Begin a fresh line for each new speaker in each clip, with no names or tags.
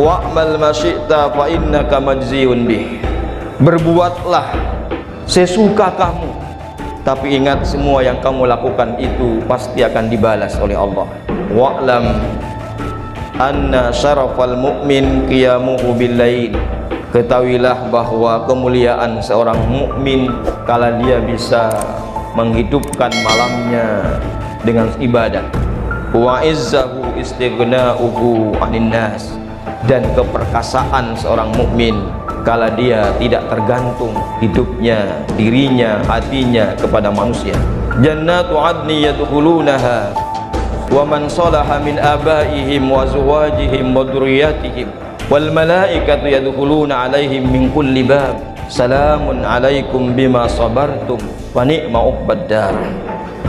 wa'mal ma syi'ta fa innaka majziyun bih. Berbuatlah sesuka kamu, tapi ingat semua yang kamu lakukan itu pasti akan dibalas oleh Allah. Wa'lam anna syarafal mu'min qiyamuhu bil lail. Ketahuilah bahwa kemuliaan seorang mukmin kala dia bisa menghidupkan malamnya dengan ibadah. Wa izzahu istighna'uhu 'anil nas. Dan keperkasaan seorang mukmin kala dia tidak tergantung hidupnya, dirinya, hatinya kepada manusia. Jannatu 'adni yadkhulunaha wa man salaha min abaihim wa azwajihim wa dzurriyyatihim wal malaikatu yadkhuluna 'alaihim min kulli bab. Salamun 'alaikum bima sabartum wa ni'ma uqbad dar.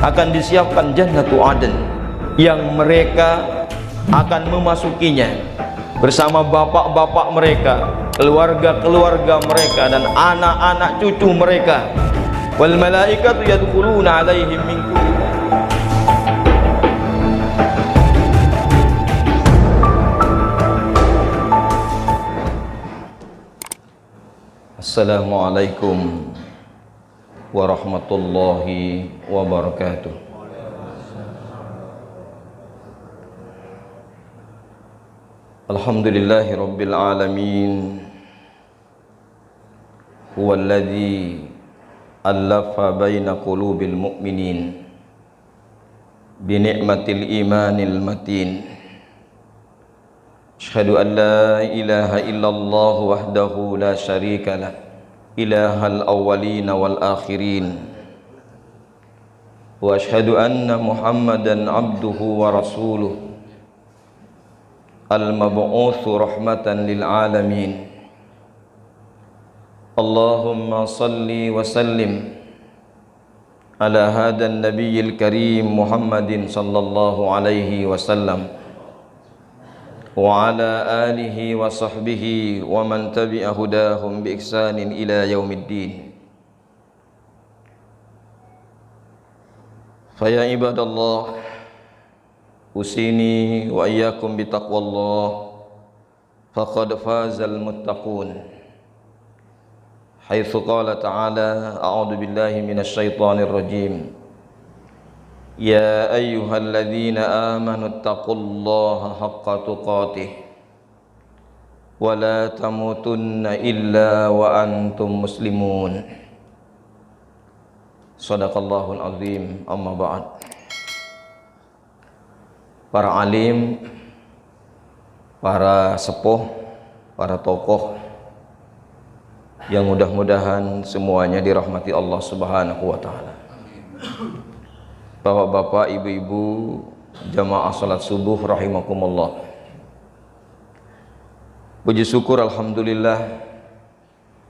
Akan disiapkan jannatu adn yang mereka akan memasukinya bersama bapak-bapak mereka, keluarga-keluarga mereka dan anak-anak cucu mereka. Wal malaikatu yadkhuluna 'alaihim min kulli bab. Assalamualaikum warahmatullahi wabarakatuh. Alhamdulillahi rabbil alamin. Huwa alladhi allafa baina qulubil mu'minin bi ni'matil imanil matin. Asyhadu an la ilaha illallah wahdahu la syarika lah, ilahal awwalin wal akhirin. Wa asyhadu anna Muhammadan abduhu wa rasuluh al-mab'utsu rahmatan lil alamin. Allahumma salli wa sallim ala hadan nabiyil karim Muhammadin sallallahu alaihi wasallam wa ala alihi wa sahbihi wa man tabi'a hudahum bi ihsanin ila yaumiddin. Fa ya ibadallah, usini wa iyyakum bi taqwallah, faqad fazal muttaqun. Haitsu qala ta'ala, a'udzu billahi minasy syaithanir rajim. Ya ayyuhalladzina amanu taqullaha haqqa tuqatih wa la tamutunna illa wa antum muslimun. Shadaqallahul azim. Amma ba'd. Para alim, para sepuh, para tokoh yang mudah-mudahan semuanya dirahmati Allah Subhanahu wa taala. Bapak-bapak, ibu-ibu, jamaah salat subuh rahimakumullah. Puji syukur alhamdulillah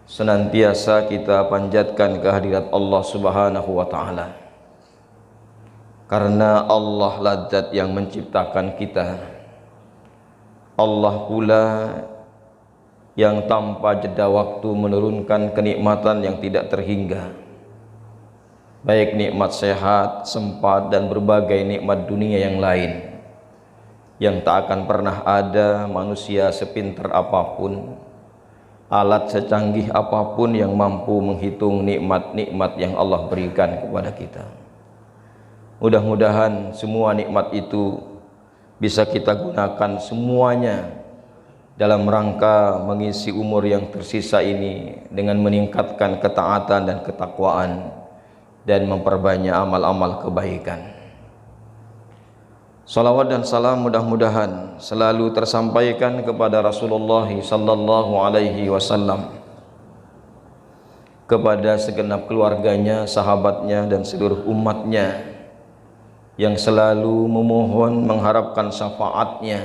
senantiasa kita panjatkan kehadirat Allah Subhanahu wa taala. Karena Allah ladzat yang menciptakan kita. Allah pula yang tanpa jeda waktu menurunkan kenikmatan yang tidak terhingga. Baik nikmat sehat, sempat, dan berbagai nikmat dunia yang lain yang tak akan pernah ada manusia sepintar apapun, alat secanggih apapun yang mampu menghitung nikmat-nikmat yang Allah berikan kepada kita. Mudah-mudahan semua nikmat itu bisa kita gunakan semuanya dalam rangka mengisi umur yang tersisa ini dengan meningkatkan ketaatan dan ketakwaan dan memperbanyak amal-amal kebaikan. Salawat dan salam mudah-mudahan selalu tersampaikan kepada Rasulullah sallallahu alaihi wasallam, kepada segenap keluarganya, sahabatnya, dan seluruh umatnya yang selalu memohon mengharapkan syafaatnya,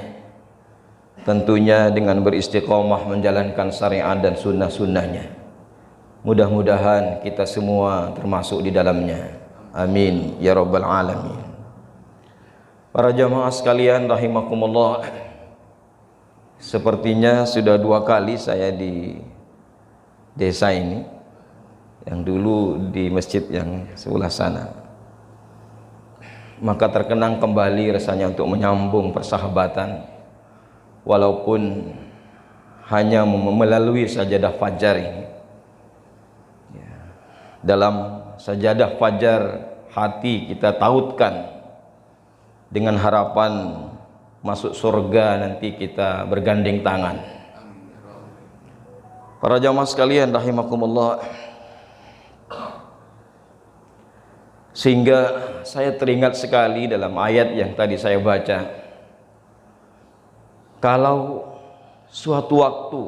tentunya dengan beristiqomah menjalankan syariat dan sunnah-sunnahnya. Mudah-mudahan kita semua termasuk di dalamnya. Amin ya rabbal alamin. Para jamaah sekalian rahimakumullah, sepertinya sudah 2 kali saya di desa ini, yang dulu di masjid yang sebelah sana. Maka terkenang kembali rasanya untuk menyambung persahabatan, walaupun hanya melalui sajadah fajar ini. Dalam sajadah fajar hati kita tautkan dengan harapan masuk surga, nanti kita bergandeng tangan. Para jamaah sekalian rahimakumullah, sehingga saya teringat sekali dalam ayat yang tadi saya baca, kalau suatu waktu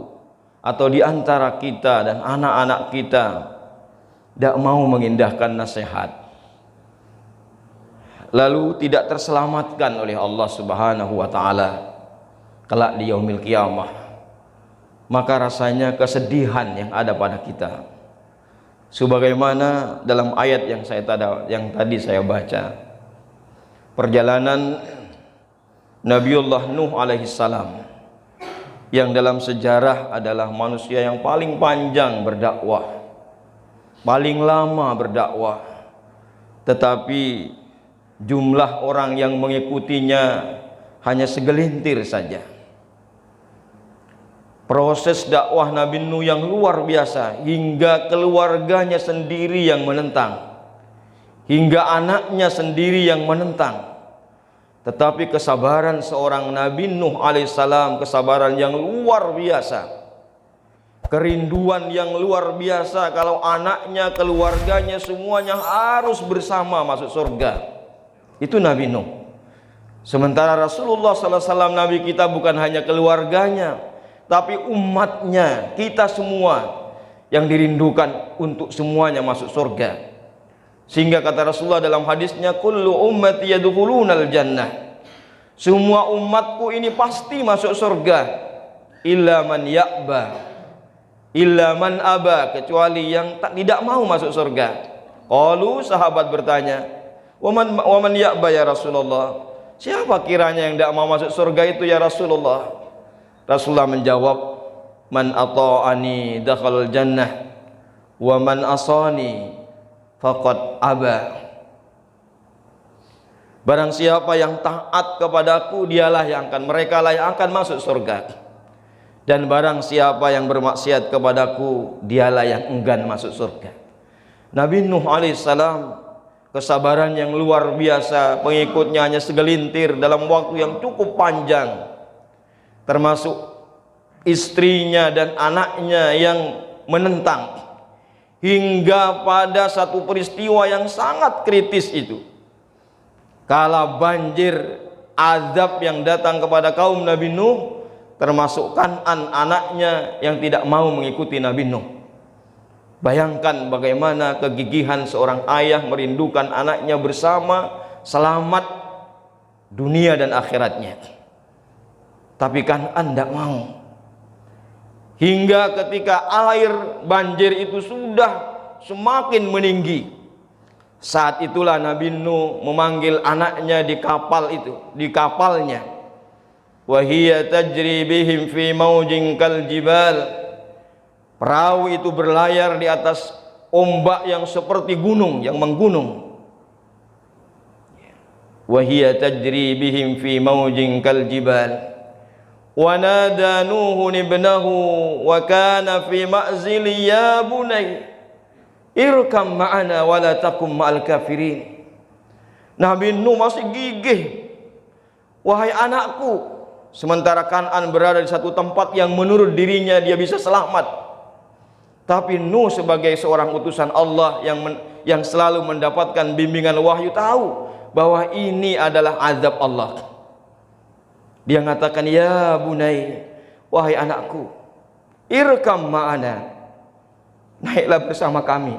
atau di antara kita dan anak-anak kita tidak mau mengindahkan nasihat, lalu tidak terselamatkan oleh Allah Subhanahu wa taala kelak di yaumil qiyamah, maka rasanya kesedihan yang ada pada kita, sebagaimana dalam ayat yang tadi saya baca, perjalanan Nabiullah Nuh alaihissalam, yang dalam sejarah adalah manusia yang paling panjang berdakwah, paling lama berdakwah, tetapi jumlah orang yang mengikutinya hanya segelintir saja. Proses dakwah Nabi Nuh yang luar biasa, hingga keluarganya sendiri yang menentang, hingga anaknya sendiri yang menentang. Tetapi kesabaran seorang Nabi Nuh alaihissalam, kesabaran yang luar biasa, kerinduan yang luar biasa kalau anaknya, keluarganya semuanya harus bersama masuk surga. Itu Nabi Nuh. Sementara Rasulullah SAW, Nabi kita, bukan hanya keluarganya, tapi umatnya, kita semua yang dirindukan untuk semuanya masuk surga. Sehingga kata Rasulullah dalam hadisnya, kullu ummati yadkhulunal jannah, semua umatku ini pasti masuk surga, illa man ya'ba, illa man aba, kecuali yang tidak mau masuk surga. Qalu, sahabat bertanya, waman ya'ba ya Rasulullah, siapa kiranya yang tidak mau masuk surga itu ya Rasulullah? Rasulullah menjawab, man ata'ani dakhalal jannah, wa man asani faqad aba. Barang siapa yang taat kepadaku, mereka lah yang akan masuk surga. Dan barang siapa yang bermaksiat kepadaku, dialah yang enggan masuk surga. Nabi Nuh alaihissalam, kesabaran yang luar biasa, pengikutnya hanya segelintir dalam waktu yang cukup panjang, termasuk istrinya dan anaknya yang menentang. Hingga pada satu peristiwa yang sangat kritis itu, kala banjir azab yang datang kepada kaum Nabi Nuh, termasuk Kan'an anaknya yang tidak mau mengikuti Nabi Nuh. Bayangkan bagaimana kegigihan seorang ayah merindukan anaknya bersama, selamat dunia dan akhiratnya. Tapi Kan'an tidak mau. Hingga ketika air banjir itu sudah semakin meninggi, saat itulah Nabi Nuh memanggil anaknya di kapal itu, di kapalnya. Wa hiya tajri bihim fi maujin kal jibal. Perahu itu berlayar di atas ombak yang seperti gunung, yang menggunung. Wa hiya tajri bihim fi maujin kal jibal. Wa nada Nuhun ibnahu wa kana fi ma'zili ya bunay irkam ma'ana wa la takum ma'al kafirin. Nabi Nuh masih gigih, wahai anakku, sementara Kan'an berada di satu tempat yang menurut dirinya dia bisa selamat. Tapi Nuh sebagai seorang utusan Allah yang selalu mendapatkan bimbingan wahyu, tahu bahwa ini adalah azab Allah. Dia mengatakan, ya bunai, wahai anakku, irkam ma'ana, naiklah bersama kami,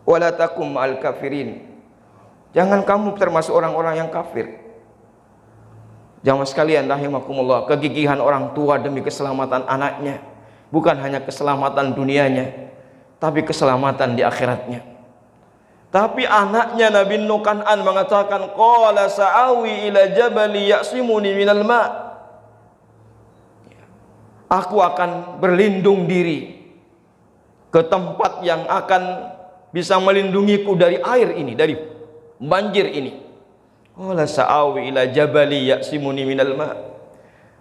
wala takum ma'al kafirin, jangan kamu termasuk orang-orang yang kafir. Jamaah sekalian rahimakumullah, kegigihan orang tua demi keselamatan anaknya, bukan hanya keselamatan dunianya, tapi keselamatan di akhiratnya. Tapi anaknya Nabi Nuh Kan'an mengatakan, qala sa'awi ila jabali ya'simuni minal ma', aku akan berlindung diri ke tempat yang akan bisa melindungiku dari air ini, dari banjir ini. Qala sa'awi ila jabali ya'simuni minal ma',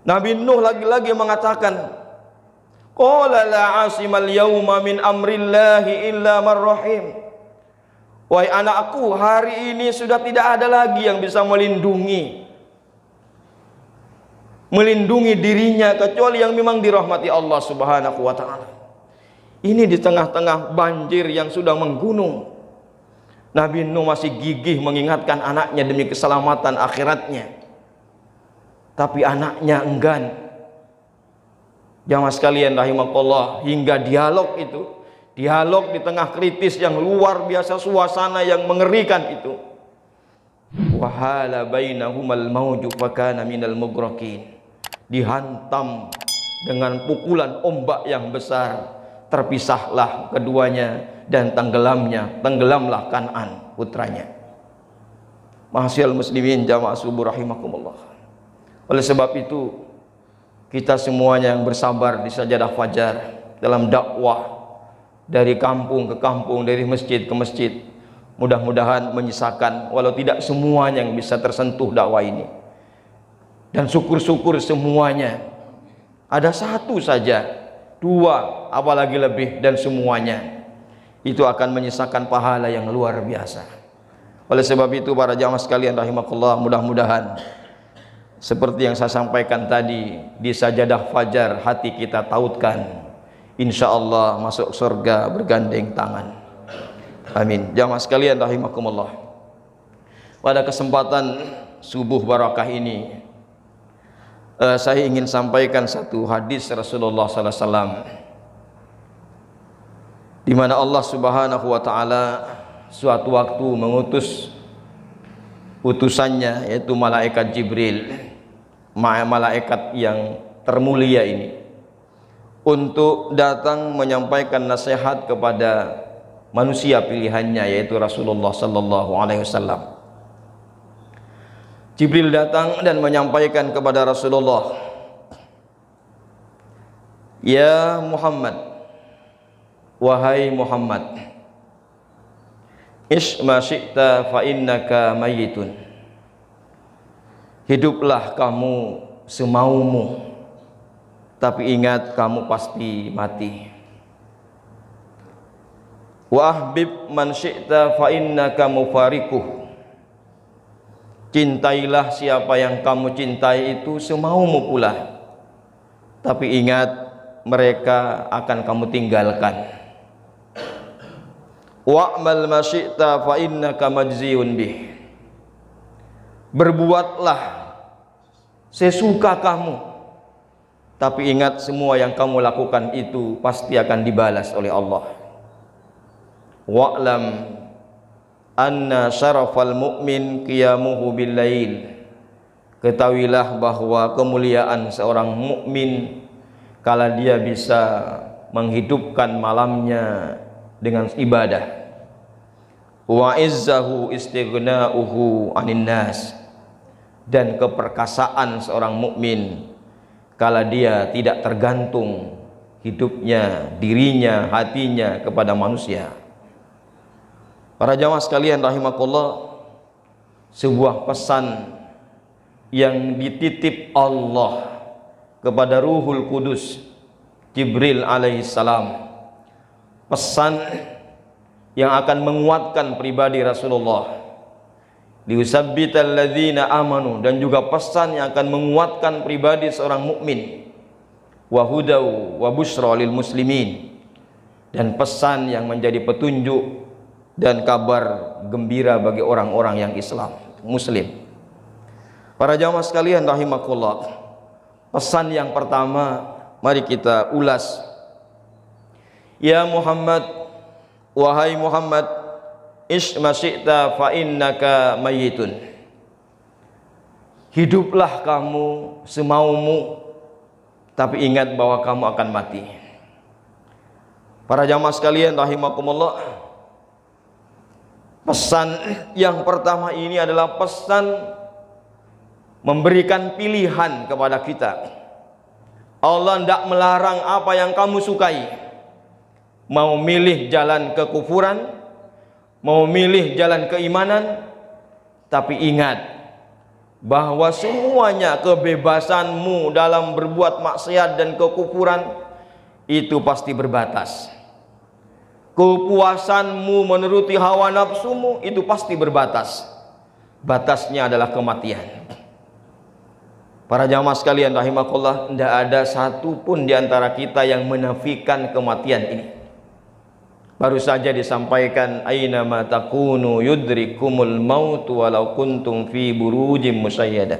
Nabi Nuh lagi-lagi mengatakan, qala la asimal yauma min amrillahi illa man rahim. Wahai anakku, hari ini sudah tidak ada lagi yang bisa melindungi dirinya kecuali yang memang dirahmati Allah Subhanahu wa taala. Ini di tengah-tengah banjir yang sudah menggunung, Nabi Nuh masih gigih mengingatkan anaknya demi keselamatan akhiratnya. Tapi anaknya enggan. Jamaah sekalian rahimakumullah, hingga dialog di tengah kritis yang luar biasa, suasana yang mengerikan itu, wahala bainahumal mauju fakana minal mugraqin, dihantam dengan pukulan ombak yang besar, terpisahlah keduanya dan tenggelamlah Kan'an putranya. Mahsyarul muslimin jamaah subuh rahimakumullah. Oleh sebab itu, kita semuanya yang bersabar di sajadah fajar dalam dakwah dari kampung ke kampung, dari masjid ke masjid, mudah-mudahan menyisakan walau tidak semuanya yang bisa tersentuh dakwah ini. Dan syukur-syukur semuanya, ada satu saja, dua, apalagi lebih, dan semuanya itu akan menyisakan pahala yang luar biasa. Oleh sebab itu para jamaah sekalian rahimakumullah, mudah-mudahan seperti yang saya sampaikan tadi, di sajadah fajar hati kita tautkan, insya Allah masuk surga bergandeng tangan. Amin. Jamaah sekalian rahimakumullah, pada kesempatan subuh barakah ini, saya ingin sampaikan satu hadis Rasulullah sallallahu alaihi wasallam, di mana Allah Subhanahu wa taala suatu waktu mengutus utusannya, yaitu malaikat Jibril, malaikat yang termulia ini, untuk datang menyampaikan nasihat kepada manusia pilihannya, yaitu Rasulullah sallallahu alaihi wasallam. Jibril datang dan menyampaikan kepada Rasulullah, ya Muhammad, wahai Muhammad, ish ma syi'ta fa innaka mayyitun. Hiduplah kamu semaumu, tapi ingat kamu pasti mati. Wa ahbib man syi'ta fa innaka mufarikuh. Cintailah siapa yang kamu cintai itu semaumu pula, tapi ingat mereka akan kamu tinggalkan. Wa'mal ma syi'ta fa innaka majziyun bih. Berbuatlah sesuka kamu, tapi ingat semua yang kamu lakukan itu pasti akan dibalas oleh Allah. Wa'lam anna syarafal mu'min qiyamuhu bil lail. Ketahuilah bahwa kemuliaan seorang mukmin kala dia bisa menghidupkan malamnya dengan ibadah. Wa izzahu istighna'uhu 'anil nas. Dan keperkasaan seorang mukmin kala dia tidak tergantung hidupnya, dirinya, hatinya kepada manusia. Para jamaah sekalian rahimakumullah, sebuah pesan yang dititip Allah kepada Ruhul Kudus Jibril alaihissalam, pesan yang akan menguatkan pribadi Rasulullah, liusabbital ladzina amanu, dan juga pesan yang akan menguatkan pribadi seorang mukmin, wa hudau wa busyra lil muslimin, dan pesan yang menjadi petunjuk dan kabar gembira bagi orang-orang yang Islam, muslim. Para jamaah sekalian rahimakumullah, pesan yang pertama mari kita ulas. Ya Muhammad, wahai Muhammad, ish ma syi'ta fa innaka mayyitun. Hiduplah kamu semaumu, tapi ingat bahwa kamu akan mati. Para jamaah sekalian rahimakumullah, pesan yang pertama ini adalah pesan memberikan pilihan kepada kita. Allah tidak melarang apa yang kamu sukai. Mau milih jalan kekufuran, mau milih jalan keimanan, tapi ingat, bahwa semuanya kebebasanmu dalam berbuat maksiat dan kekufuran itu pasti berbatas. Kepuasanmu menuruti hawa nafsumu itu pasti berbatas. Batasnya adalah kematian. Para jamaah sekalian rahimakumullah, tidak ada satu pun di antara kita yang menafikan kematian ini. Baru saja disampaikan, aina ma takunu yudrikumul maut walau kuntum fi burujim musayyadah.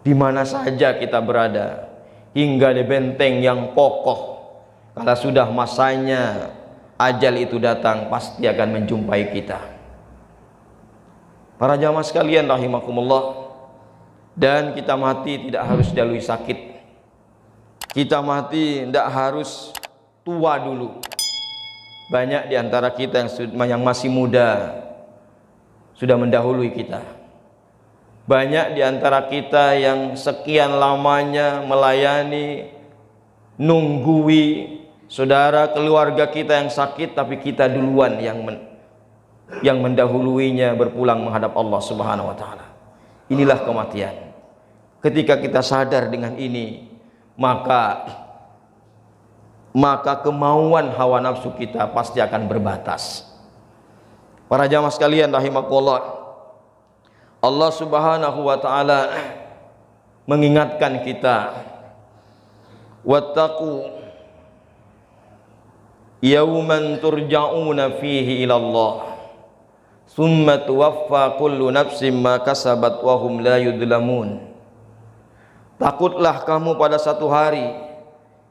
Di mana saja kita berada, hingga di benteng yang kokoh, kalau sudah masanya ajal itu datang, pasti akan menjumpai kita. Para jamaah sekalian rahimakumullah, dan kita mati tidak harus dilalui sakit. Kita mati tidak harus tua dulu. Banyak di antara kita yang masih muda sudah mendahului kita. Banyak di antara kita yang sekian lamanya melayani, nunggui saudara keluarga kita yang sakit, tapi kita duluan yang mendahuluinya berpulang menghadap Allah Subhanahu wa taala. Inilah kematian. Ketika kita sadar dengan ini, maka kemauan hawa nafsu kita pasti akan berbatas. Para jamaah sekalian rahimakumullah, Allah Subhanahu wa taala mengingatkan kita, wattaqu yauman turja'una fihi ila Allah summa tuwaffa kullu nafsin ma kasabat wa hum la yudlamun. Takutlah kamu pada satu hari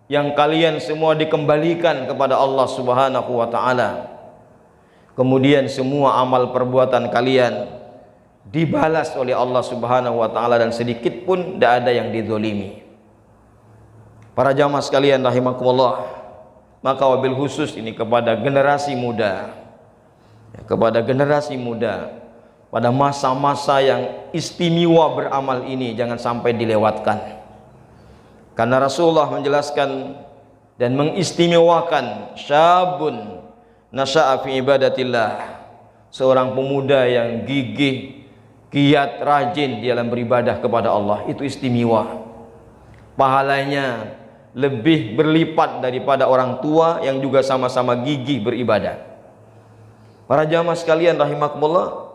yang kalian semua dikembalikan kepada Allah Subhanahu wa taala. Kemudian semua amal perbuatan kalian dibalas oleh Allah Subhanahu wa taala, dan sedikit pun tidak ada yang dizalimi. Para jamaah sekalian rahimakumullah, maka wabil khusus ini kepada generasi muda, pada masa-masa yang istimewa beramal ini jangan sampai dilewatkan. Karena Rasulullah menjelaskan dan mengistimewakan syabun nasya'a fi ibadatillah, seorang pemuda yang gigih, giat, rajin di dalam beribadah kepada Allah, itu istimewa. Pahalanya lebih berlipat daripada orang tua yang juga sama-sama gigih beribadah. Para jamaah sekalian rahimakumullah,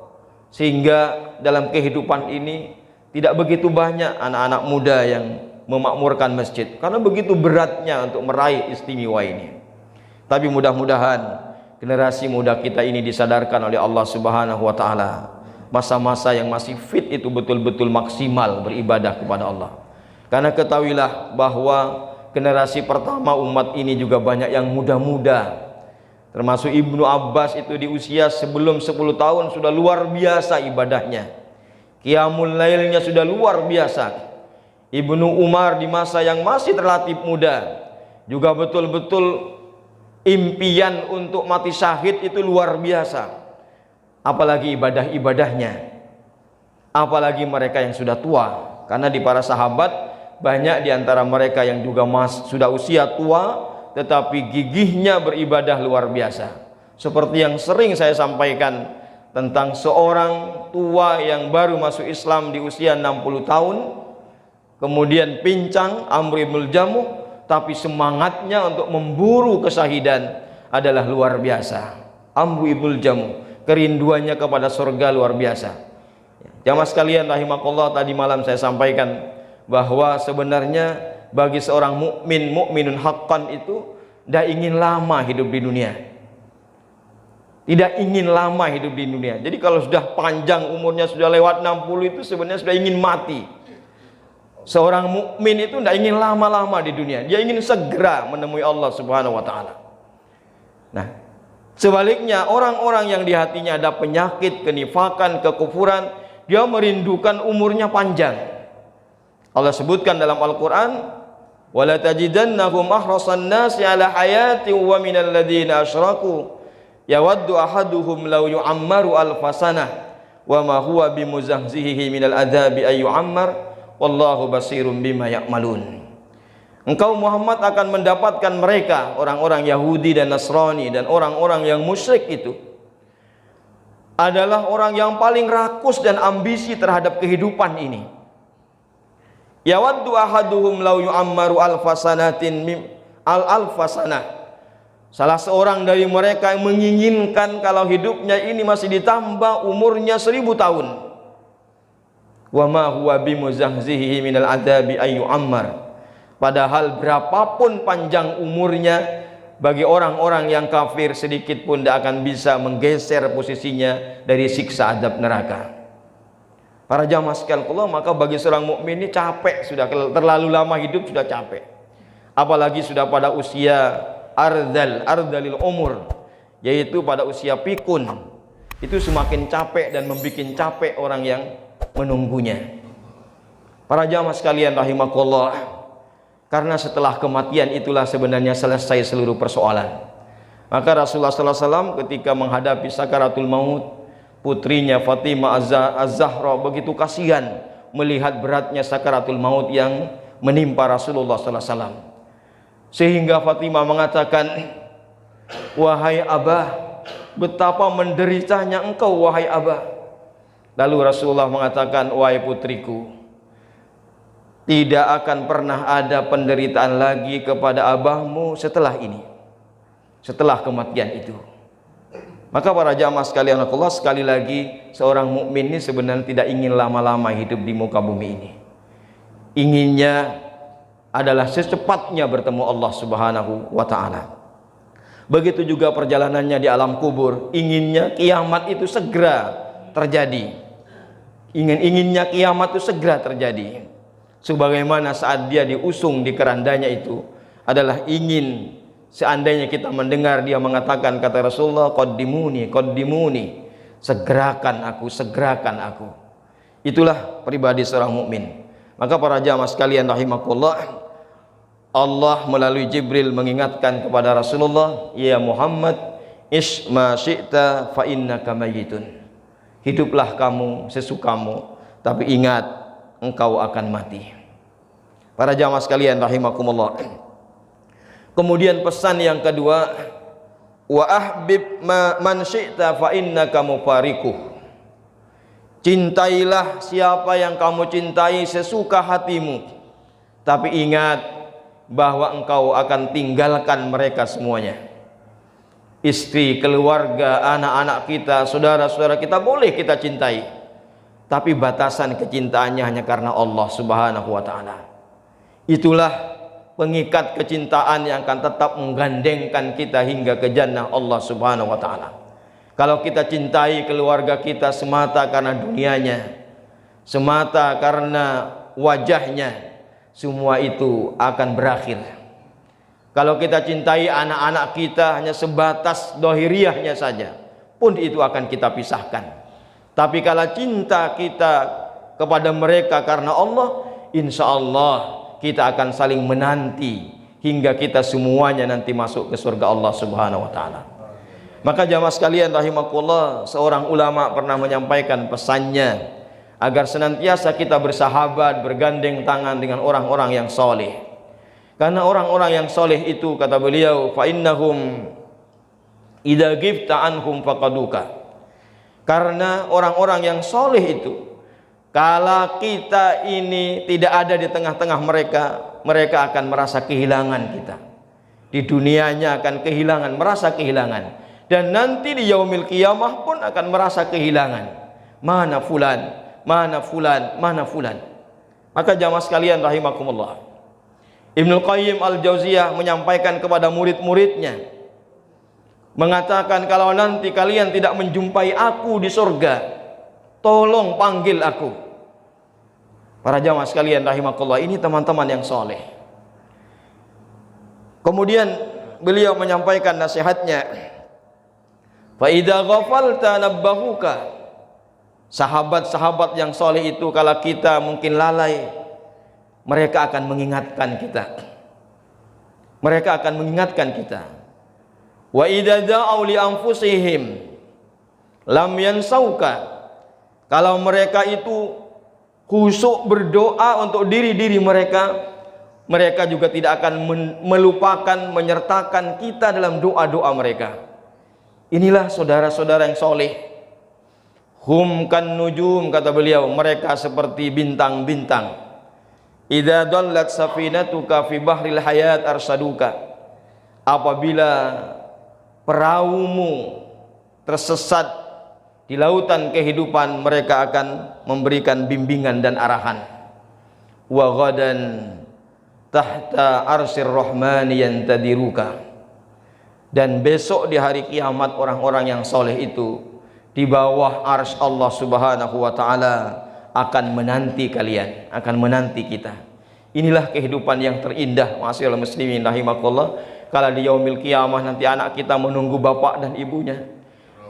sehingga dalam kehidupan ini tidak begitu banyak anak-anak muda yang memakmurkan masjid, karena begitu beratnya untuk meraih istimewa ini. Tapi mudah-mudahan generasi muda kita ini disadarkan oleh Allah Subhanahu wa taala, masa-masa yang masih fit itu betul-betul maksimal beribadah kepada Allah. Karena ketahuilah bahwa generasi pertama umat ini juga banyak yang muda-muda. Termasuk Ibnu Abbas itu di usia sebelum 10 tahun sudah luar biasa ibadahnya. Qiyamul lailnya sudah luar biasa. Ibnu Umar di masa yang masih relatif muda juga betul-betul impian untuk mati syahid itu luar biasa. Apalagi ibadah-ibadahnya. Apalagi mereka yang sudah tua. Karena di para sahabat banyak di antara mereka yang juga sudah usia tua, tetapi gigihnya beribadah luar biasa. Seperti yang sering saya sampaikan tentang seorang tua yang baru masuk Islam di usia 60 tahun, kemudian pincang, Amr ibn Jamuh, tapi semangatnya untuk memburu kesyahidan adalah luar biasa. Amr ibn Jamuh, kerinduannya kepada surga luar biasa. Jamaah sekalian rahimakumullah, tadi malam saya sampaikan bahwa sebenarnya bagi seorang mukminun haqqan itu tidak ingin lama hidup di dunia. Tidak ingin lama hidup di dunia. Jadi kalau sudah panjang umurnya, sudah lewat 60 itu sebenarnya sudah ingin mati. Seorang mukmin itu tidak ingin lama-lama di dunia. Dia ingin segera menemui Allah Subhanahu wa taala. Nah, sebaliknya orang-orang yang di hatinya ada penyakit, kenifakan, kekufuran, dia merindukan umurnya panjang. Allah sebutkan dalam Al-Qur'an, wala tajidannahum ahrasan nasi ala hayati wa minal ladzina asyraku yawaddu ahaduhum law yu'ammaru alfasanah wa ma huwa bimuzahzihi minal adzabi ay yu'ammar wallahu basirum bima ya'malun. Engkau Muhammad akan mendapatkan mereka, orang-orang Yahudi dan Nasrani dan orang-orang yang musyrik itu, adalah orang yang paling rakus dan ambisi terhadap kehidupan ini. Yawaddu ahaduhum law yu'ammaru alfasanatin alfasana. Salah seorang dari mereka yang menginginkan kalau hidupnya ini masih ditambah umurnya 1000 tahun. Wa ma huwa bimuzahzihi minal adzabi ay yu'ammar. Padahal berapapun panjang umurnya, bagi orang-orang yang kafir sedikit pun tidak akan bisa menggeser posisinya dari siksa azab neraka. Para jamaah sekalian Allah, maka bagi seorang mukmin ini capek, sudah terlalu lama hidup sudah capek. Apalagi sudah pada usia ardalil umur, yaitu pada usia pikun, itu semakin capek dan membuat capek orang yang menunggunya. Para jamaah sekalian rahimakumullah, karena setelah kematian itulah sebenarnya selesai seluruh persoalan. Maka Rasulullah SAW ketika menghadapi sakaratul maut, putrinya Fatimah Az-Zahra begitu kasihan melihat beratnya sakaratul maut yang menimpa Rasulullah SAW. Sehingga Fatimah mengatakan, wahai Abah, betapa menderitanya engkau wahai Abah. Lalu Rasulullah mengatakan, wahai putriku, tidak akan pernah ada penderitaan lagi kepada abahmu setelah ini, setelah kematian itu. Maka para jamaah sekalian Allah, sekali lagi seorang mukmin ini sebenarnya tidak ingin lama-lama hidup di muka bumi ini. Inginnya adalah secepatnya bertemu Allah Subhanahu wa ta'ala. Begitu juga perjalanannya di alam kubur, inginnya kiamat itu segera terjadi. Inginnya kiamat itu segera terjadi. Sebagaimana saat dia diusung di kerandanya itu adalah ingin, seandainya kita mendengar dia mengatakan, kata Rasulullah, qaddimuni, qaddimuni, segerakan aku, segerakan aku. Itulah pribadi seorang mukmin. Maka para jamaah sekalian rahimakumullah, Allah melalui Jibril mengingatkan kepada Rasulullah, ya Muhammad, ish ma syi'ta fa innaka mayyitun. Hiduplah kamu sesukamu, tapi ingat engkau akan mati. Para jamaah sekalian rahimakumullah. Kemudian pesan yang kedua, wa ahbib man syi'ta fa innaka mufariquh. Cintailah siapa yang kamu cintai sesuka hatimu, tapi ingat bahwa engkau akan tinggalkan mereka semuanya. Istri, keluarga, anak-anak kita, saudara-saudara kita boleh kita cintai, tapi batasan kecintaannya hanya karena Allah Subhanahu wa ta'ala. Itulah pengikat kecintaan yang akan tetap menggandengkan kita hingga ke jannah Allah Subhanahu wa ta'ala. Kalau kita cintai keluarga kita semata karena dunianya, semata karena wajahnya, semua itu akan berakhir. Kalau kita cintai anak-anak kita hanya sebatas dohiriahnya saja, pun itu akan kita pisahkan. Tapi kalau cinta kita kepada mereka karena Allah, insya Allah kita akan saling menanti hingga kita semuanya nanti masuk ke surga Allah Subhanahu wa ta'ala. Maka jamaah sekalian rahimakumullah, seorang ulama pernah menyampaikan pesannya agar senantiasa kita bersahabat, bergandeng tangan dengan orang-orang yang soleh. Karena orang-orang yang soleh itu, kata beliau, fa innahum idza ghibta anhum faqaduka. Karena orang-orang yang soleh itu, kalau kita ini tidak ada di tengah-tengah mereka, mereka akan merasa kehilangan kita. Di dunianya akan kehilangan, merasa kehilangan. Dan nanti di yaumil qiyamah pun akan merasa kehilangan. Mana fulan? Mana fulan, mana fulan. Maka jamaah sekalian rahimakumullah, Ibnu Qayyim Al-Jauziyah menyampaikan kepada murid-muridnya, mengatakan, kalau nanti kalian tidak menjumpai aku di surga, tolong panggil aku. Para jamaah sekalian rahimakumullah, ini teman-teman yang soleh. Kemudian beliau menyampaikan nasihatnya, fa idza ghafalta nabbahuka. Sahabat-sahabat yang soleh itu kalau kita mungkin lalai, mereka akan mengingatkan kita. Mereka akan mengingatkan kita. Wa idza da'u li anfusihim lam yansauka. Kalau mereka itu khusyuk berdoa untuk diri-diri mereka, mereka juga tidak akan melupakan, menyertakan kita dalam doa-doa mereka. Inilah saudara-saudara yang soleh. Hum kan nujum, kata beliau, mereka seperti bintang-bintang. Idza dallat safinatuka fi bahril hayat arsaduka, apabila perahumu tersesat di lautan kehidupan, mereka akan memberikan bimbingan dan arahan. Wa ghadan tahta arsir rahmani yantadiruka, dan besok di hari kiamat orang-orang yang soleh itu di bawah arsy Allah Subhanahu wa taala akan menanti kalian, akan menanti kita. Inilah kehidupan yang terindah, ma'asyiral muslimin rahimakumullah. Kalau di yaumil kiamah nanti anak kita menunggu bapak dan ibunya.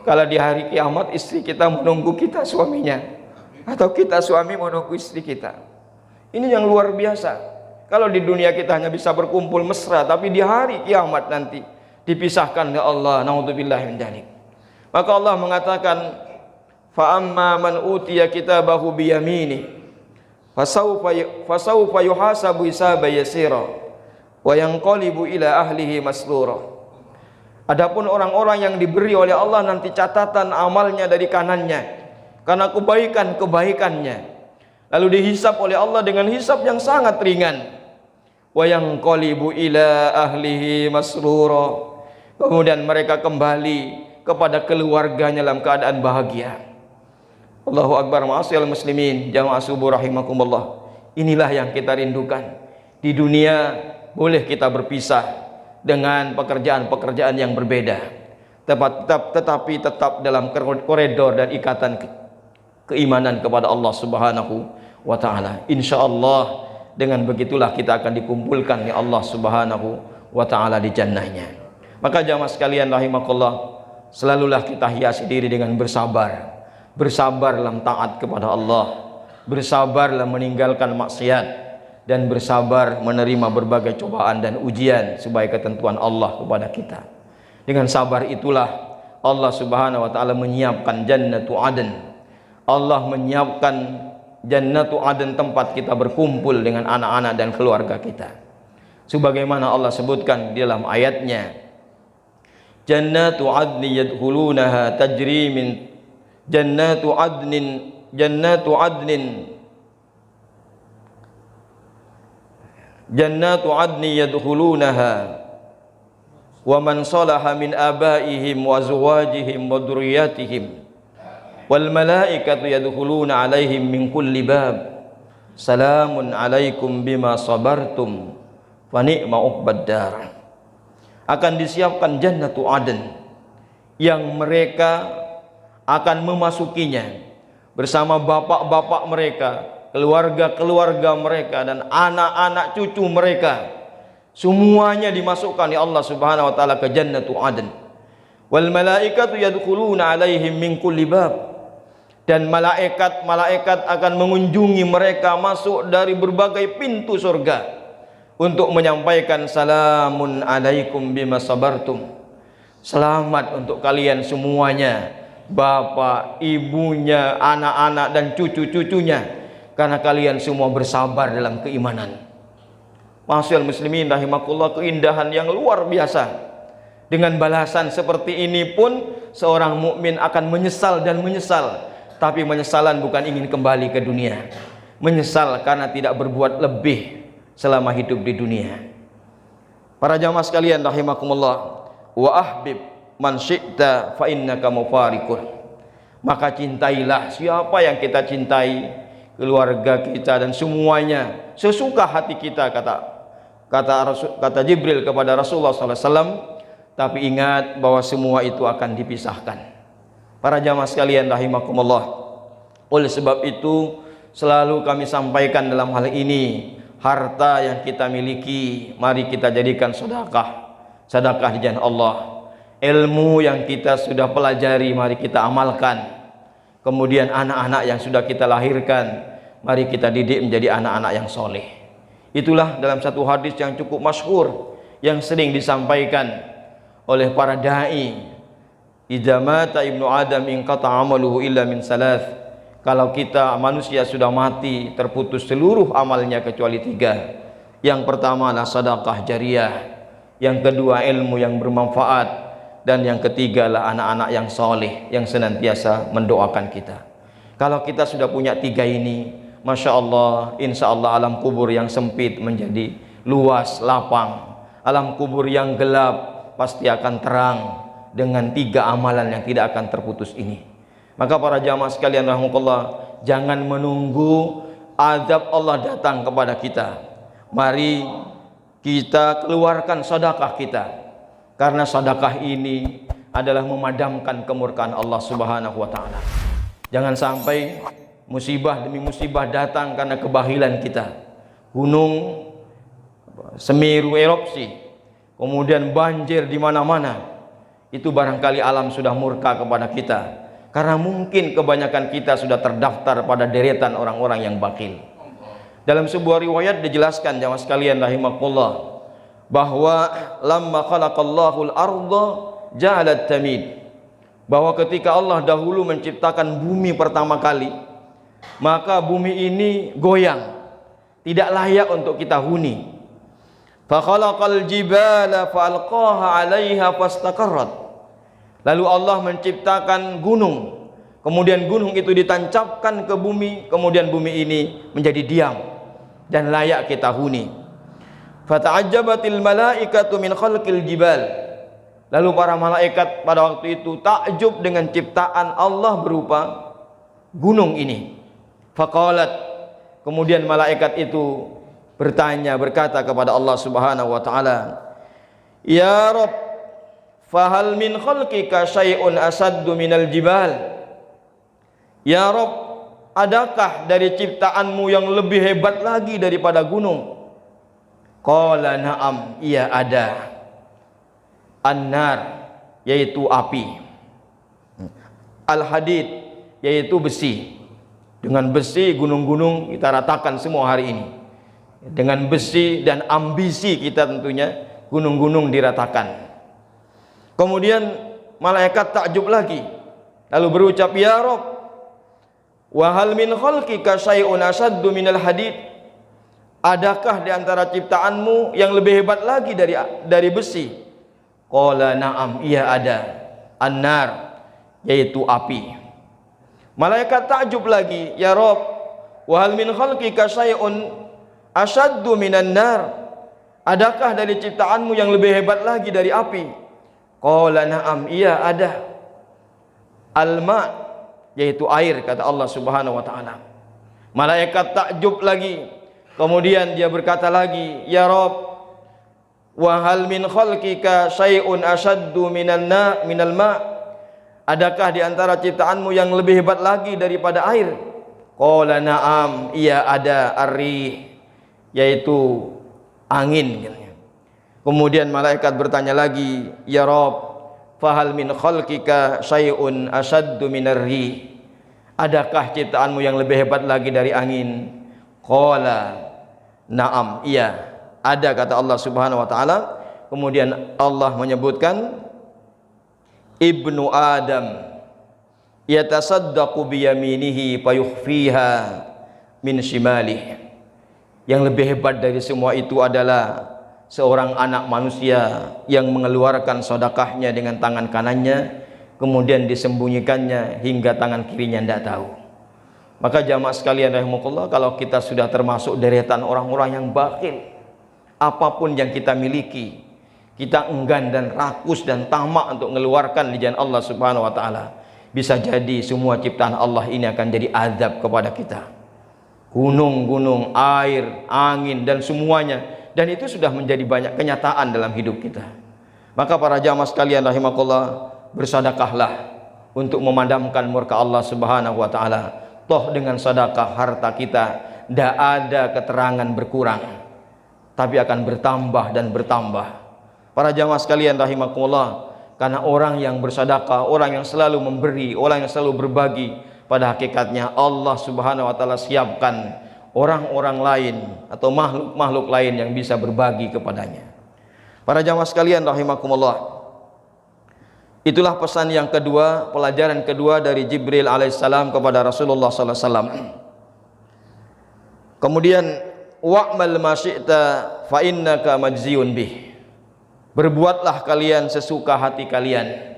Kalau di hari kiamat istri kita menunggu kita suaminya, atau kita suami menunggu istri kita. Ini yang luar biasa. Kalau di dunia kita hanya bisa berkumpul mesra, tapi di hari kiamat nanti dipisahkan oleh Allah. Naudzubillahi min dzalik. Maka Allah mengatakan, fa amma man utiya kitabahu bi yamini fasawfa yuhasabu hisaban yasira wa yanqalibu ila ahlihi masrura. Adapun orang-orang yang diberi oleh Allah nanti catatan amalnya dari kanannya karena kebaikan-kebaikannya, lalu dihisap oleh Allah dengan hisap yang sangat ringan. Wa yanqalibu ila ahlihi masrura, kemudian mereka kembali kepada keluarganya dalam keadaan bahagia. Allahu Akbar, ma'asyiral muslimin jamaah subuh rahimakumullah. Inilah yang kita rindukan. Di dunia boleh kita berpisah dengan pekerjaan-pekerjaan yang berbeda, tetapi tetap dalam koridor dan ikatan keimanan kepada Allah Subhanahu wa taala. Insyaallah dengan begitulah kita akan dikumpulkan oleh Allah Subhanahu wa taala di jannahnya. Maka jamaah sekalian rahimakumullah, selalulah kita hiasi diri dengan bersabar. Bersabar dalam taat kepada Allah, bersabar dalam meninggalkan maksiat, dan bersabar menerima berbagai cobaan dan ujian sebagai ketentuan Allah kepada kita. Dengan sabar itulah Allah Subhanahu wa taala menyiapkan jannatu adn. Allah menyiapkan jannatu adn, tempat kita berkumpul dengan anak-anak dan keluarga kita. Sebagaimana Allah sebutkan di dalam ayatnya, jannatu adni yadkhulunaha tajri min jannatu adnin jannatu adni yadkhulunaha wa man salaha min abaihim wa azwajihim wa dzurriyyatihim wal malaikatu yadkhuluna alaihim min kulli bab salamun alaikum bima sabartum wa ni'ma uqbad dar. Akan disiapkan jannatu adn yang mereka akan memasukinya bersama bapak-bapak mereka, keluarga-keluarga mereka, dan anak-anak cucu mereka. Semuanya dimasukkan oleh Allah Subhanahu wa taala ke jannatu adn. Wal malaikatu yadkhuluna alaihim min kulli bab, dan malaikat-malaikat akan mengunjungi mereka masuk dari berbagai pintu surga untuk menyampaikan salamun alaikum bima sabartum. Selamat untuk kalian semuanya, bapak, ibunya, anak-anak dan cucu-cucunya, karena kalian semua bersabar dalam keimanan. Ma'asyiral muslimin rahimakumullah, keindahan yang luar biasa. Dengan balasan seperti ini pun seorang mukmin akan menyesal dan menyesal, tapi menyesalan bukan ingin kembali ke dunia, menyesal karena tidak berbuat lebih selama hidup di dunia. Para jamaah sekalian rahimakumullah, wa ahbib man syi'ta fa innaka mufariqun. Maka cintailah siapa yang kita cintai, keluarga kita dan semuanya sesuka hati kita, kata Jibril kepada Rasulullah SAW. Tapi ingat bahwa semua itu akan dipisahkan. Para jamaah sekalian rahimakumullah, oleh sebab itu selalu kami sampaikan dalam hal ini, harta yang kita miliki mari kita jadikan sedekah di jalan Allah. Ilmu yang kita sudah pelajari mari kita amalkan. Kemudian anak-anak yang sudah kita lahirkan mari kita didik menjadi anak-anak yang soleh. Itulah dalam satu hadis yang cukup masyhur yang sering disampaikan oleh para dai, idza mata ibnu adam inqata amaluhu illa min salas. Kalau kita manusia sudah mati, terputus seluruh amalnya kecuali 3. Yang pertama adalah sedekah jariyah, yang kedua ilmu yang bermanfaat, dan yang ketiga lah anak-anak yang soleh yang senantiasa mendoakan kita. Kalau kita sudah punya tiga ini, Masya Allah, insya Allah alam kubur yang sempit menjadi luas, lapang. Alam kubur yang gelap pasti akan terang dengan tiga amalan yang tidak akan terputus ini. Maka para jamaah sekalian rahmatullah, jangan menunggu azab Allah datang kepada kita. Mari kita keluarkan sedekah kita, karena sedekah ini adalah memadamkan kemurkaan Allah Subhanahu wa taala. Jangan sampai musibah demi musibah datang karena kebahilan kita. Gunung Semeru erupsi, kemudian banjir di mana-mana. Itu barangkali alam sudah murka kepada kita, karena mungkin kebanyakan kita sudah terdaftar pada deretan orang-orang yang bakhil. Dalam sebuah riwayat dijelaskan jamaah sekalian rahimakumullah, bahwa lamma khalaqallahu al-ardha ja'alat tamid, bahwa ketika Allah dahulu menciptakan bumi pertama kali, maka bumi ini goyang, tidak layak untuk kita huni. Fa khalaqal jibala fa alqaha 'alaiha fastaqarrat. Lalu Allah menciptakan gunung, kemudian gunung itu ditancapkan ke bumi, kemudian bumi ini menjadi diam dan layak kita huni. Fata'ajjabatil malaikatu min khalqil jibal. Lalu para malaikat pada waktu itu takjub dengan ciptaan Allah berupa gunung ini. Faqalat, kemudian malaikat itu berkata kepada Allah Subhanahu wa taala, "Ya Rabb, fahal min khalqika syai'un asaddu minal jibal?" Ya Rabb, adakah dari ciptaanmu yang lebih hebat lagi daripada gunung? Qala na'am, iya ada. An-nar, yaitu api. Al-hadid, yaitu besi. Dengan besi gunung-gunung kita ratakan semua hari ini. Dengan besi dan ambisi kita tentunya gunung-gunung diratakan. Kemudian malaikat takjub lagi, lalu berucap, "Ya Rabb, wa hal min khalqika syai'un asaddu minal hadid?" Adakah di antara ciptaanmu yang lebih hebat lagi dari besi? Qala na'am, iya ada. An-nar, yaitu api. Malaikat takjub lagi, "Ya Rabb, wa hal min khalqika syai'un asaddu minan nar?" Adakah dari ciptaanmu yang lebih hebat lagi dari api? Qala na'am, iya ada. Al-ma, yaitu air, kata Allah Subhanahu wa taala. Malaikat takjub lagi, kemudian dia berkata lagi, "Ya Rabb, wa hal min khalqika syai'un asaddu minal ma?" Adakah di antara ciptaanmu yang lebih hebat lagi daripada air? Qala na'am, iya ada. Ar-rih, yaitu angin. Kemudian malaikat bertanya lagi, "Ya Rabb, fahal min khalqika syai'un asaddu minar rih?" Adakah ciptaanmu yang lebih hebat lagi dari angin? Qala na'am, iya ada, kata Allah Subhanahu wa taala. Kemudian Allah menyebutkan, "Ibnu Adam yatasaddaqu biyaminihi fayukhfiha min shimalih." Yang lebih hebat dari semua itu adalah seorang anak manusia yang mengeluarkan sedekahnya dengan tangan kanannya, kemudian disembunyikannya hingga tangan kirinya tidak tahu. Maka jamaah sekalian rahimakumullah, kalau kita sudah termasuk deretan orang-orang yang bakhil, apapun yang kita miliki, kita enggan dan rakus dan tamak untuk mengeluarkan di jalan Allah Subhanahu wa taala, bisa jadi semua ciptaan Allah ini akan jadi azab kepada kita. Gunung-gunung, air, angin, dan semuanya. Dan itu sudah menjadi banyak kenyataan dalam hidup kita. Maka para jamaah sekalian rahimakumullah, bersedekahlah untuk memadamkan murka Allah Subhanahu wa taala. Toh dengan sedekah harta kita tidak ada keterangan berkurang, tapi akan bertambah dan bertambah. Para jamaah sekalian rahimakumullah, karena orang yang bersedekah, orang yang selalu memberi, orang yang selalu berbagi, pada hakikatnya Allah Subhanahu wa taala siapkan orang-orang lain atau makhluk-makhluk lain yang bisa berbagi kepadanya. Para jamaah sekalian rahimakumullah, itulah pesan yang kedua, pelajaran kedua dari Jibril alaihissalam kepada Rasulullah sallallahu alaihi wasallam. Kemudian, wa'mal ma syi'ta fa innaka majziyun bih. Berbuatlah kalian sesuka hati kalian,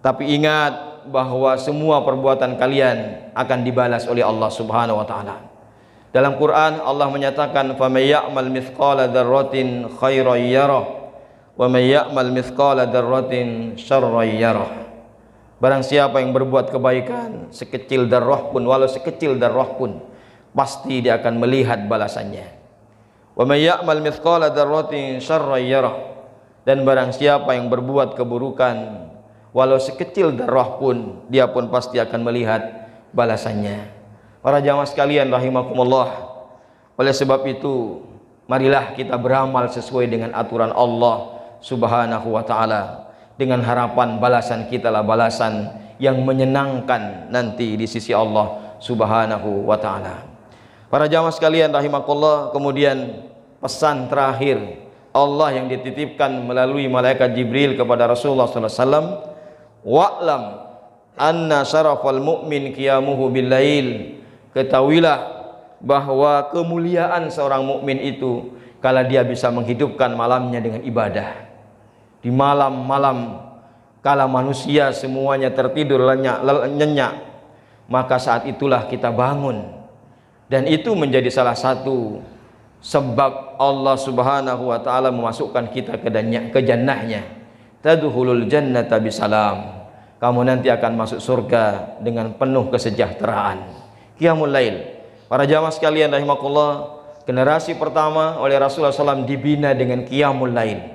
tapi ingat bahwa semua perbuatan kalian akan dibalas oleh Allah Subhanahu wa taala. Dalam Quran Allah menyatakan, "Faman ya'mal mithqala dzarratin khairan yarah, wa man ya'mal mithqala dzarratin syarran yarah." Barang siapa yang berbuat kebaikan sekecil darah pun, walau sekecil darah pun, pasti dia akan melihat balasannya. Wa man ya'mal mithqala dzarratin syarran yarah. Dan barang siapa yang berbuat keburukan walau sekecil darah pun, dia pun pasti akan melihat balasannya. Para jamaah sekalian rahimakumullah, oleh sebab itu marilah kita beramal sesuai dengan aturan Allah Subhanahu wa taala, dengan harapan balasan kita lah balasan yang menyenangkan nanti di sisi Allah Subhanahu wa taala. Para jamaah sekalian rahimakumullah, kemudian pesan terakhir Allah yang dititipkan melalui malaikat Jibril kepada Rasulullah sallallahu alaihi wasallam, wa'lam anna syarafal mu'min qiyamuhu bil lail. Ketahuilah bahwa kemuliaan seorang mukmin itu kala dia bisa menghidupkan malamnya dengan ibadah. Di malam-malam kala manusia semuanya tertidur nyenyak, maka saat itulah kita bangun, dan itu menjadi salah satu sebab Allah Subhanahu wa taala memasukkan kita ke jannahnya. Tadkhulul jannata bisalam. Kamu nanti akan masuk surga dengan penuh kesejahteraan. Qiyamul lail. Para jamaah sekalian rahimakumullah, generasi pertama oleh Rasulullah SAW dibina dengan qiyamul lail.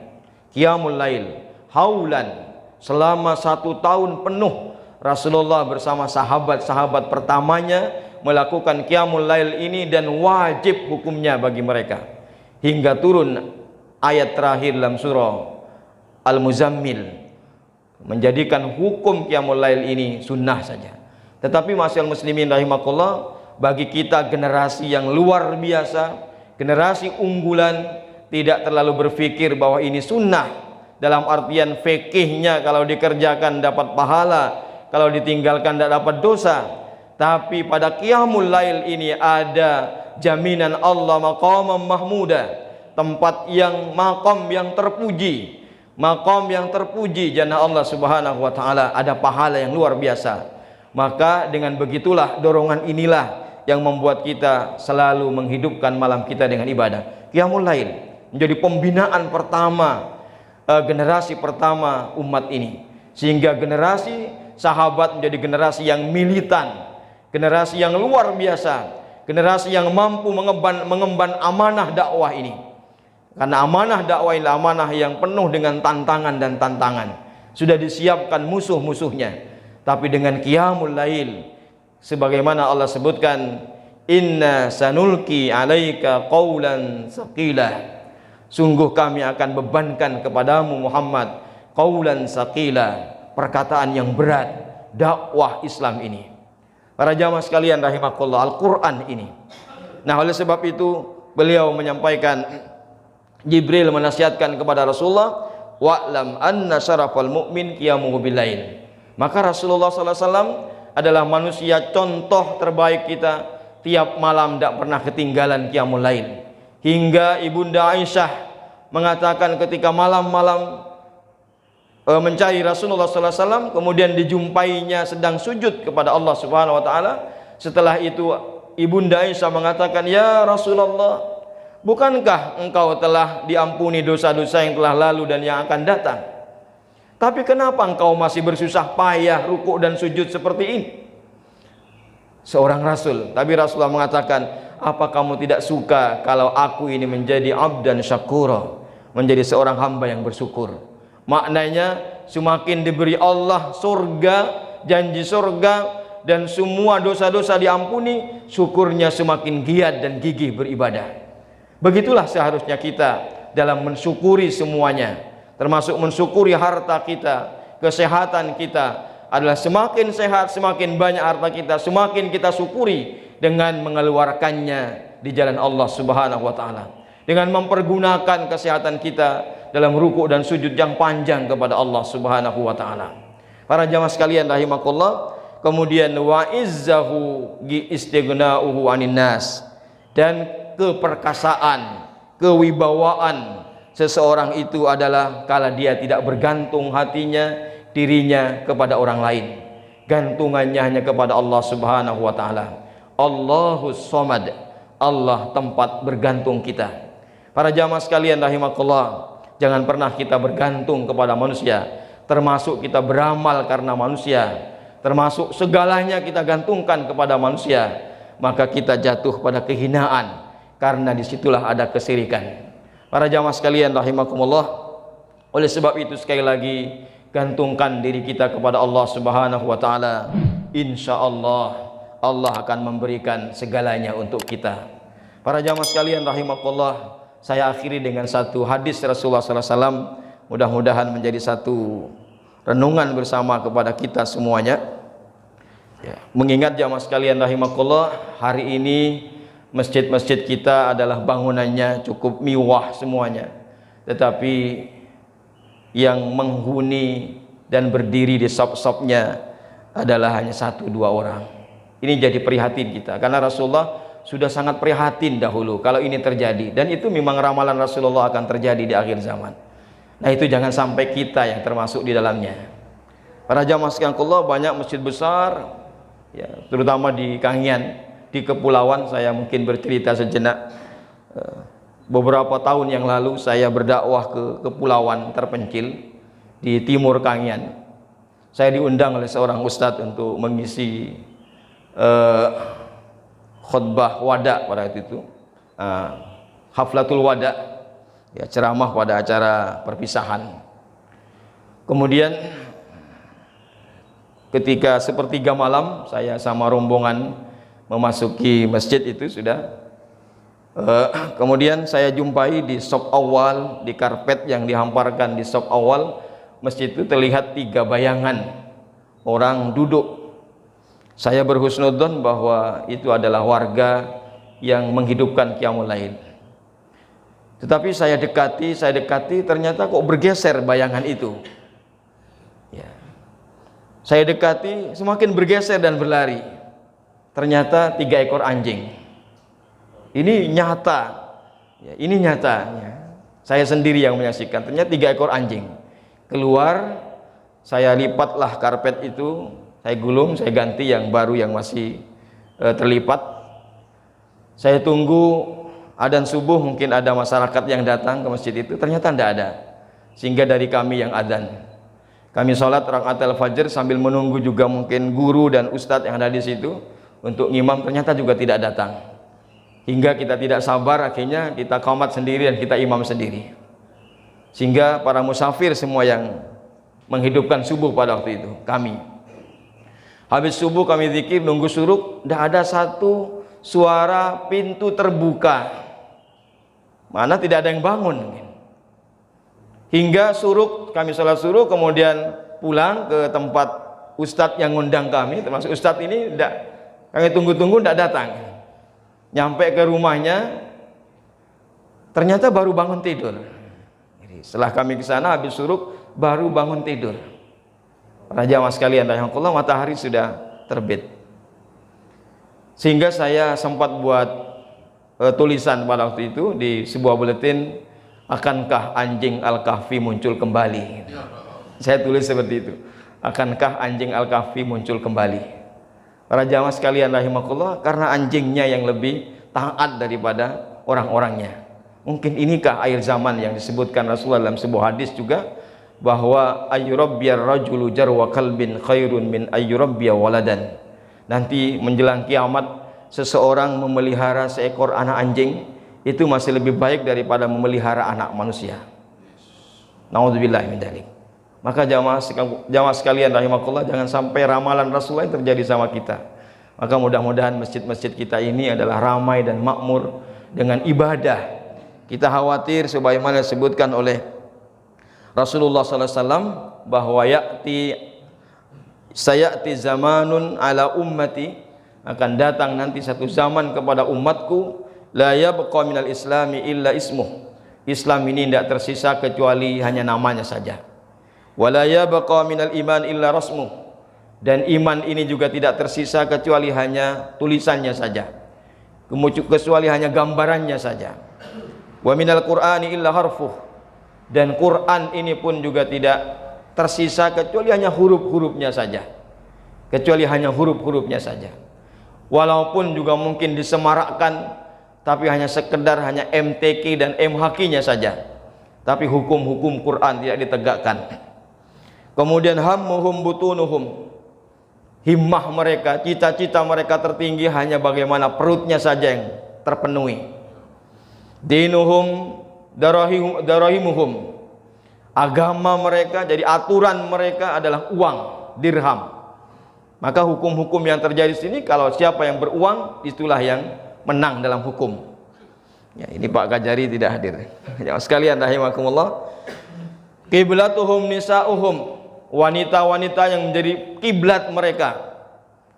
Qiyamul lail haulan, selama 1 tahun penuh Rasulullah bersama sahabat-sahabat pertamanya melakukan qiyamul lail ini, dan wajib hukumnya bagi mereka hingga turun ayat terakhir dalam surah Al-Muzammil menjadikan hukum qiyamul lail ini sunnah saja. Tetapi masyaallah muslimin rahimakumullah, bagi kita generasi yang luar biasa, generasi unggulan, tidak terlalu berpikir bahwa ini sunnah dalam artian fikihnya kalau dikerjakan dapat pahala, kalau ditinggalkan tidak dapat dosa. Tapi pada qiyamul lail ini ada jaminan Allah maqamam mahmuda, tempat yang maqam yang terpuji, maqam yang terpuji jannah Allah Subhanahu wa taala, ada pahala yang luar biasa. Maka dengan begitulah dorongan inilah yang membuat kita selalu menghidupkan malam kita dengan ibadah. Qiyamul lail menjadi pembinaan pertama, generasi pertama umat ini, sehingga generasi sahabat menjadi generasi yang militan, generasi yang luar biasa, generasi yang mampu mengemban amanah dakwah ini. Karena amanah dakwah ini amanah yang penuh dengan tantangan dan tantangan. Sudah disiapkan musuh-musuhnya. Tapi dengan qiyamul lail, sebagaimana Allah sebutkan, inna sanulki alaika qawlan saqila. Sungguh kami akan bebankan kepadamu Muhammad qawlan saqila, perkataan yang berat, dakwah Islam ini. Para jamaah sekalian rahimakumullah, Al-Quran ini. Nah, oleh sebab itu beliau menyampaikan, Jibril menasihatkan kepada Rasulullah, wa'lam anna syarafal mu'min qiyamuhu bil lail. Maka Rasulullah SAW adalah manusia contoh terbaik kita, tiap malam tidak pernah ketinggalan qiyamul lail. Hingga Ibunda Aisyah mengatakan ketika malam-malam mencari Rasulullah SAW, kemudian dijumpainya sedang sujud kepada Allah Subhanahu wa taala. Setelah itu Ibunda Aisyah mengatakan, ya Rasulullah, bukankah engkau telah diampuni dosa-dosa yang telah lalu dan yang akan datang? Tapi kenapa engkau masih bersusah payah rukuk dan sujud seperti ini? Seorang Rasul, tapi Rasulullah mengatakan, apa kamu tidak suka kalau aku ini menjadi abdan syakura, menjadi seorang hamba yang bersyukur? Maknanya semakin diberi Allah surga, janji surga, dan semua dosa-dosa diampuni, syukurnya semakin giat dan gigih beribadah. Begitulah seharusnya kita dalam mensyukuri semuanya, termasuk mensyukuri harta kita, kesehatan kita. Adalah semakin sehat, semakin banyak harta kita, semakin kita syukuri dengan mengeluarkannya di jalan Allah Subhanahu wa taala, dengan mempergunakan kesehatan kita dalam rukuk dan sujud yang panjang kepada Allah Subhanahu wa taala. Para jamaah sekalian rahimakumullah, kemudian wa izzahu istighna'uhu anin nas, dan keperkasaan, kewibawaan seseorang itu adalah kala dia tidak bergantung hatinya, dirinya kepada orang lain, gantungannya hanya kepada Allah Subhanahu wa taala. Allahus Somad, Allah tempat bergantung kita. Para jamaah sekalian rahimakumullah, jangan pernah kita bergantung kepada manusia, termasuk kita beramal karena manusia, termasuk segalanya kita gantungkan kepada manusia, maka kita jatuh pada kehinaan, karena disitulah ada kesyirikan. Para jamaah sekalian rahimakumullah, oleh sebab itu sekali lagi gantungkan diri kita kepada Allah Subhanahu wa taala. Insyaallah Allah akan memberikan segalanya untuk kita. Para jamaah sekalian rahimakumullah, saya akhiri dengan satu hadis Rasulullah sallallahu alaihi wasallam, mudah-mudahan menjadi satu renungan bersama kepada kita semuanya. Ya, mengingat jamaah sekalian rahimakumullah, hari ini masjid-masjid kita adalah bangunannya cukup mewah semuanya, tetapi yang menghuni dan berdiri di sop-sopnya adalah hanya 1-2 orang. Ini jadi prihatin kita, karena Rasulullah sudah sangat prihatin dahulu kalau ini terjadi, dan itu memang ramalan Rasulullah akan terjadi di akhir zaman. Nah, itu jangan sampai kita yang termasuk di dalamnya. Para jamaah sekalian, banyak masjid besar, ya, terutama di Kangian, di kepulauan. Saya mungkin bercerita sejenak. Beberapa tahun yang lalu saya berdakwah ke kepulauan terpencil di timur Kangian. Saya diundang oleh seorang ustadz untuk mengisi khutbah wada pada waktu itu, haflatul wada, ya, ceramah pada acara perpisahan. Kemudian ketika sepertiga malam, saya sama rombongan memasuki masjid itu sudah, kemudian saya jumpai di sop awal, di karpet yang dihamparkan di sop awal masjid itu terlihat 3 bayangan orang duduk. Saya berhusnudzon bahwa itu adalah warga yang menghidupkan qiyamul lail. Tetapi saya dekati, ternyata kok bergeser bayangan itu. Ya. Saya dekati, semakin bergeser dan berlari. Ternyata 3 ekor anjing. Ini nyata, ya, ini nyata. Ya. Saya sendiri yang menyaksikan. Ternyata 3 ekor anjing keluar. Saya lipatlah karpet itu, saya gulung, saya ganti yang baru yang masih terlipat. Saya tunggu adzan subuh, mungkin ada masyarakat yang datang ke masjid itu. Ternyata tidak ada. Sehingga dari kami yang adzan, kami sholat rakaat al-fajr sambil menunggu juga mungkin guru dan ustadz yang ada di situ untuk ngimam, ternyata juga tidak datang. Hingga kita tidak sabar, akhirnya kita qomat sendiri dan kita imam sendiri. Sehingga para musafir semua yang menghidupkan subuh pada waktu itu, kami. Habis subuh kami zikir, nunggu suruk, tidak ada satu suara pintu terbuka. Mana tidak ada yang bangun. Hingga suruk, kami sholat suruk, kemudian pulang ke tempat ustadz yang ngundang kami, termasuk ustadz ini tidak, kami tunggu-tunggu tidak datang. Nyampe ke rumahnya, ternyata baru bangun tidur. Jadi, setelah kami ke sana habis suruk, baru bangun tidur. Para jamaah sekalian rahimakumullah, matahari sudah terbit. Sehingga saya sempat buat tulisan pada waktu itu di sebuah buletin, akankah anjing Al-Kahfi muncul kembali? Saya tulis seperti itu, akankah anjing Al-Kahfi muncul kembali? Para jamaah sekalian rahimakumullah, karena anjingnya yang lebih taat daripada orang-orangnya. Mungkin inikah akhir zaman yang disebutkan Rasulullah dalam sebuah hadis juga, bahwa ayyurabbiyar rajulu jarwa kalbin khairun min ayyurabbiya waladan. Nanti menjelang kiamat, seseorang memelihara seekor anak anjing itu masih lebih baik daripada memelihara anak manusia. Nauzubillahi min dzalik. Maka jamaah sekalian rahimakumullah, jangan sampai ramalan Rasulullah yang terjadi sama kita. Maka mudah-mudahan masjid-masjid kita ini adalah ramai dan makmur dengan ibadah. Kita khawatir sebagaimana disebutkan oleh Rasulullah sallallahu alaihi wasallam bahwa sayati zamanun ala ummati, akan datang nanti satu zaman kepada umatku, la yabqa minal islami illa ismuh. Islam ini tidak tersisa kecuali hanya namanya saja. Wala yabqa minal iman illa rasmuh, dan iman ini juga tidak tersisa kecuali hanya tulisannya saja, kecuali hanya gambarannya saja. Wa minal qur'ani illa harfuh, Dan Quran ini pun juga tidak tersisa kecuali hanya huruf-hurufnya saja. Kecuali hanya huruf-hurufnya saja. Walaupun juga mungkin disemarakkan, tapi hanya sekedar hanya MTQ dan MHQ-nya saja. Tapi hukum-hukum Quran tidak ditegakkan. Kemudian hammuhum butunuhum, himmah mereka, cita-cita mereka tertinggi hanya bagaimana perutnya saja yang terpenuhi. Dinuhum darahimuhum, agama mereka, jadi aturan mereka adalah uang, dirham. Maka hukum-hukum yang terjadi di sini, kalau siapa yang beruang, itulah yang menang dalam hukum. Ya, ini Pak Kajari tidak hadir. Jangan sekalian rahimakumullah. Kiblatuhum nisa'uhum, wanita-wanita yang menjadi kiblat mereka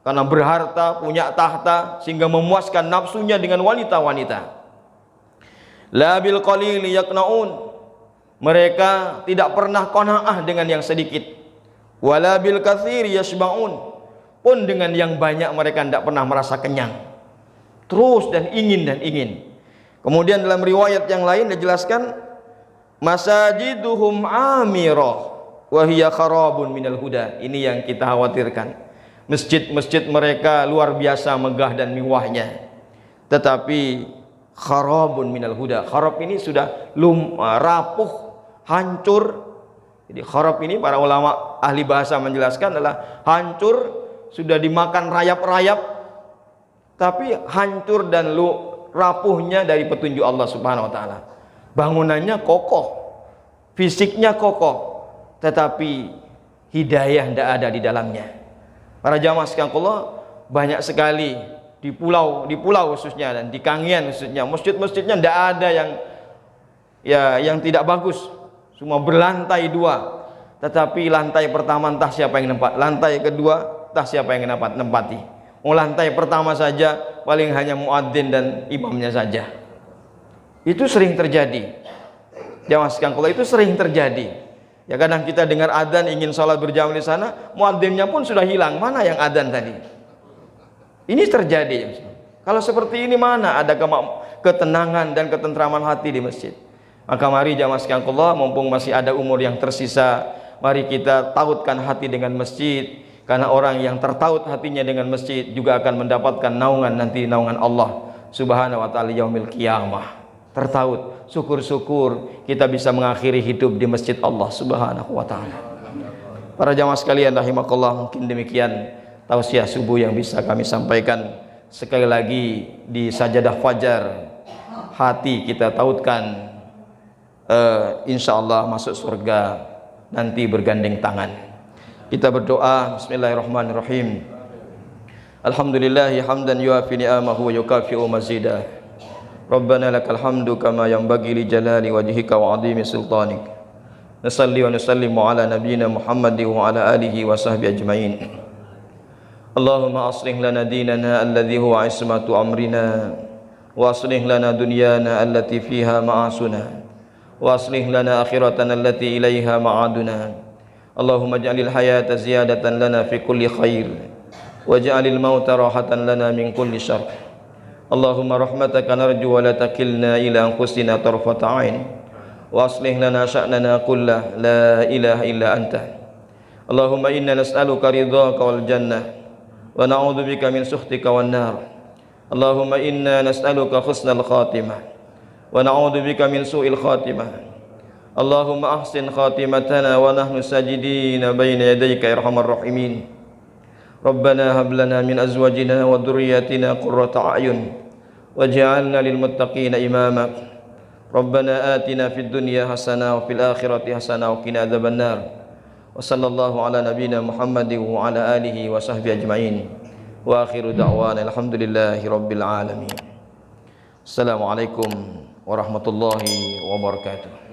karena berharta, punya tahta, sehingga memuaskan nafsunya dengan wanita-wanita. La bil qalili yaqnaun, mereka tidak pernah qanaah dengan yang sedikit. Wala bil katsiri yashba'un, pun dengan yang banyak mereka tidak pernah merasa kenyang. Terus dan ingin. Kemudian dalam riwayat yang lain dijelaskan, masajiduhum amirah wa hiya kharabun minal huda. Ini yang kita khawatirkan. Masjid-masjid mereka luar biasa megah dan mewahnya, tetapi kharabun minal huda. Kharab ini sudah rapuh, hancur. Jadi kharab ini para ulama ahli bahasa menjelaskan adalah hancur, sudah dimakan rayap-rayap, tapi hancur dan rapuhnya dari petunjuk Allah Subhanahu wa taala. Bangunannya kokoh, fisiknya kokoh, tetapi hidayah tidak ada di dalamnya. Para jamaah sekalian Allah, banyak sekali di pulau khususnya dan di Kangian khususnya, masjid-masjidnya tidak ada yang tidak bagus, semua berlantai dua, tetapi lantai pertama entah siapa yang nempat, lantai kedua entah siapa yang nempati. Lantai pertama saja paling hanya muadzin dan imamnya saja. Itu sering terjadi. Jamaah sekalian Allah, itu sering terjadi. Ya, kadang kita dengar adzan ingin sholat berjamaah di sana, muadzinnya pun sudah hilang. Mana yang adzan tadi? Ini terjadi. Kalau seperti ini mana ada ketenangan dan ketentraman hati di masjid? Maka mari jamaah sekalian Allah, mumpung masih ada umur yang tersisa, mari kita tautkan hati dengan masjid. Karena orang yang tertaut hatinya dengan masjid juga akan mendapatkan naungan nanti, naungan Allah Subhanahu wa taala yaumil qiyamah. Tertaut, syukur-syukur kita bisa mengakhiri hidup di masjid Allah Subhanahu wa taala. Para jamaah sekalian rahimakallah, mungkin demikian tausiah subuh yang bisa kami sampaikan. Sekali lagi di sajadah fajar hati kita tautkan, insyaallah masuk surga nanti bergandeng tangan. Kita berdoa. Bismillahirrahmanirrahim. Alhamdulillahi hamdan yuafi ni'amahu wa yukafi'u mazidah. Rabbana lakal hamdu kama yanbaghi li jalali wajhika wa 'azimi sultanik. Nasalli wa nusallimu ala nabiyyina Muhammadin wa ala alihi wa sahbihi ajmain. Allahumma aslih lana dinana alladhi huwa ismatu amrina, wa aslih lana dunyana allati fiha ma'asuna, wa aslih lana akhiratana allati ilaiha ma'aduna. Allahumma ja'alil hayata ziyadatan lana fi kulli khair, wa ja'alil mauta rahatan lana min kulli syarr. Allahumma rahmataka narju wa la takilna ila anfusina tarfata ain, wa aslih lana sya'nana kullah, la ilaha illa anta. Allahumma inna nas'aluka ridhaka wal jannah, wa na'udzu bika min sukhtika wan nar. Allahumma inna nas'aluka husnal khatimah, wa na'udzu bika min su'il khatimah. Allahumma ahsin khatimatana wa nahnu sajidina baina yadayka ya arhamar rahimin. Rabbana hab lana min azwajina wa dhurriyyatina qurrata a'yun waj'alna lil muttaqina imama. Rabbana atina fid dunya hasanah wa fil akhirati hasanah wa qina adzabannar. Wa sallallahu ala nabiyyina Muhammadin wa ala alihi wa sahbihi ajma'in. Wa akhiru da'wana alhamdulillahi rabbil alamin. Assalamualaikum warahmatullahi wabarakatuh.